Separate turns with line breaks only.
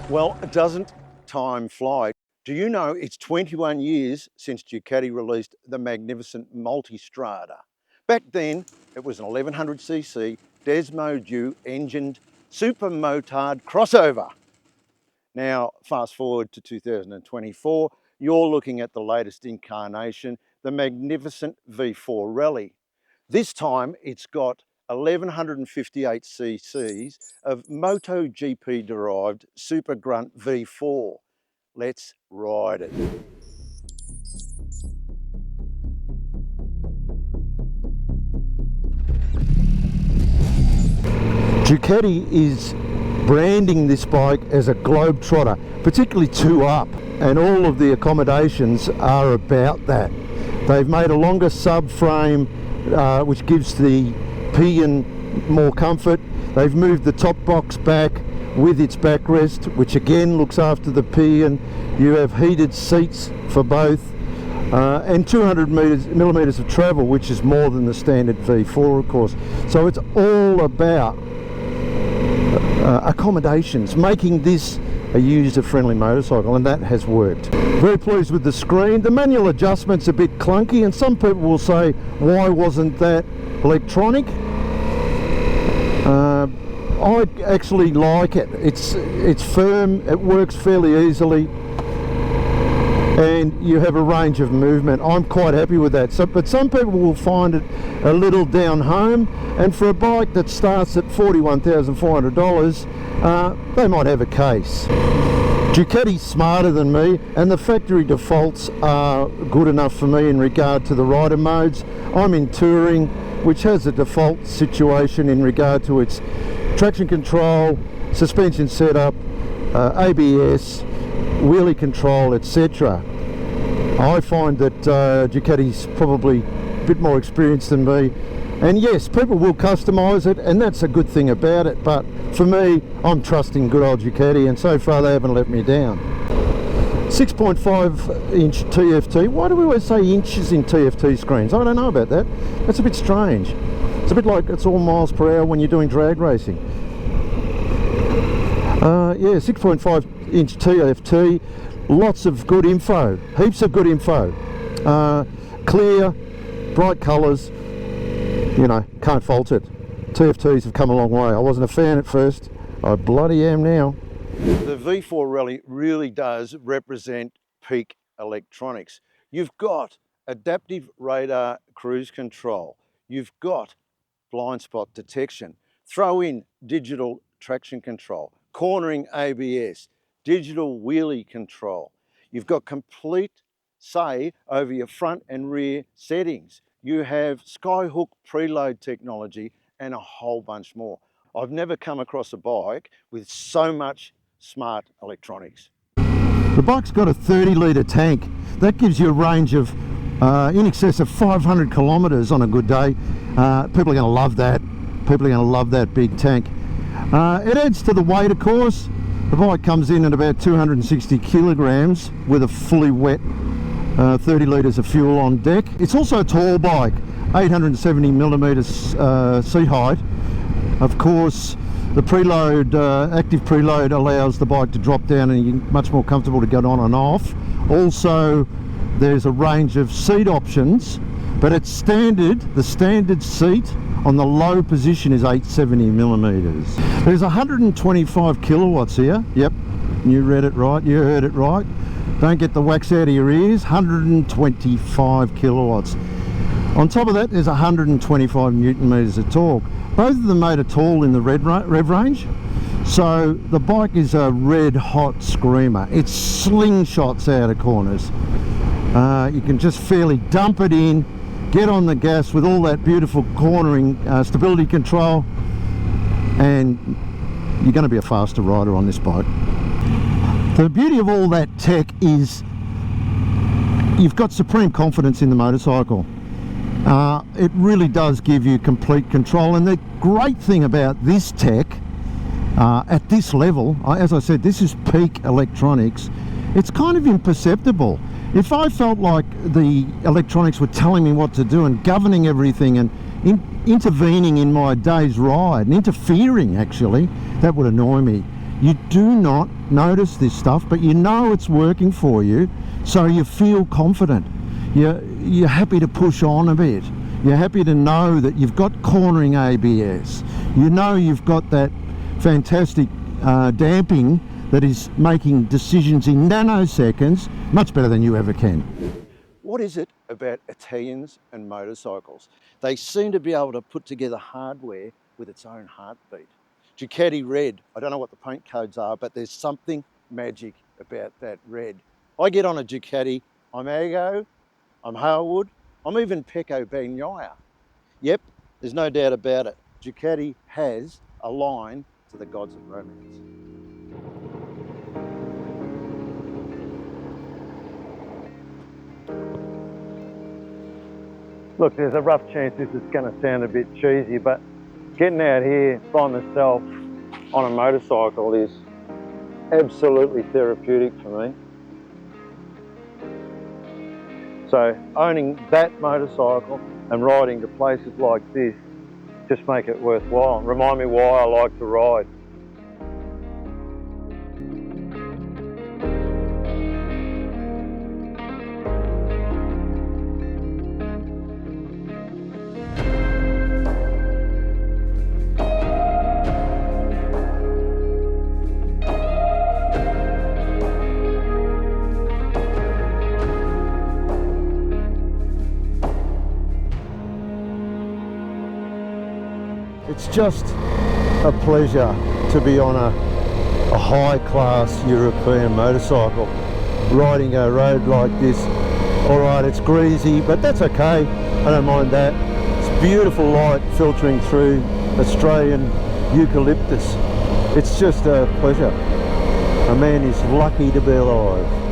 Well, doesn't time fly? Do you know it's 21 years since Ducati released the magnificent Multistrada? Back then, it was an 1100cc Desmo engined super motard crossover. Now, fast forward to 2024, you're looking at the latest incarnation, the magnificent V4 Rally. This time, it's got 1158 cc's of MotoGP derived Super Grunt V4. Let's ride it. Ducati is branding this bike as a globetrotter, particularly 2-up, and all of the accommodations are about that. They've made a longer subframe which gives the Pian more comfort. They've moved the top box back with its backrest, which again looks after the Pian. You have heated seats for both, and 200 millimeters of travel, which is more than the standard V4, of course. So it's all about accommodations, making this a user-friendly motorcycle, and that has worked. Very pleased with the screen. The manual adjustment's a bit clunky, and some people will say, why wasn't that electronic? I actually like it. It's firm, it works fairly easily, and you have a range of movement. I'm quite happy with that. But some people will find it a little down home, and for a bike that starts at $41,400, they might have a case. Ducati's smarter than me, and the factory defaults are good enough for me in regard to the rider modes. I'm in touring, which has a default situation in regard to its traction control, suspension setup, ABS, wheelie control, etc. I find that Ducati's probably a bit more experienced than me, and yes, people will customise it, and that's a good thing about it, but for me, I'm trusting good old Ducati, and so far they haven't let me down. 6.5 inch TFT. Why do we always say inches in TFT screens? I don't know about that. That's a bit strange. It's a bit like it's all miles per hour when you're doing drag racing. Yeah, 6.5 inch TFT. Lots of good info. Heaps of good info. Clear, bright colours. You know, can't fault it. TFTs have come a long way. I wasn't a fan at first. I bloody am now. The V4 Rally really does represent peak electronics. You've got adaptive radar cruise control. You've got blind spot detection. Throw in digital traction control, cornering ABS, digital wheelie control. You've got complete say over your front and rear settings. You have Skyhook preload technology and a whole bunch more. I've never come across a bike with so much smart electronics. The bike's got a 30-litre tank. That gives you a range of in excess of 500 kilometres on a good day. People are going to love that. People are going to love that big tank. It adds to the weight, of course. The bike comes in at about 260 kilograms with a fully wet 30 litres of fuel on deck. It's also a tall bike, 870 millimetres seat height. Of course, the preload, active preload allows the bike to drop down and you're much more comfortable to get on and off. Also, there's a range of seat options, but it's standard. The standard seat on the low position is 870 millimetres. There's 125 kilowatts here. Yep, you read it right, you heard it right. Don't get the wax out of your ears. 125 kilowatts. On top of that, there's 125 newton meters of torque. Both of them made a tall in the rev range. So the bike is a red hot screamer. It slingshots out of corners. You can just fairly dump it in, get on the gas with all that beautiful cornering stability control, and you're going to be a faster rider on this bike. The beauty of all that tech is you've got supreme confidence in the motorcycle. It really does give you complete control, and the great thing about this tech at this level, as I said, this is peak electronics. It's kind of imperceptible. If I felt like the electronics were telling me what to do and governing everything and intervening in my day's ride and interfering, actually, that would annoy me. You do not notice this stuff, but you know it's working for you, so you feel confident. You're happy to push on a bit. You're happy to know that you've got cornering ABS. You know you've got that fantastic damping that is making decisions in nanoseconds much better than you ever can. What is it about Italians and motorcycles? They seem to be able to put together hardware with its own heartbeat. Ducati red, I don't know what the paint codes are, but there's something magic about that red. I get on a Ducati, I'm Ago, I'm Harwood, I'm even Pecco Bagnaia. Yep, there's no doubt about it. Ducati has a line to the gods of romance. Look, there's a rough chance this is going to sound a bit cheesy, but getting out here by myself on a motorcycle is absolutely therapeutic for me. So owning that motorcycle and riding to places like this just make it worthwhile. Remind me why I like to ride. It's just a pleasure to be on a high-class European motorcycle, riding a road like this. All right, it's greasy, but that's okay. I don't mind that. It's beautiful light filtering through Australian eucalyptus. It's just a pleasure. A man is lucky to be alive.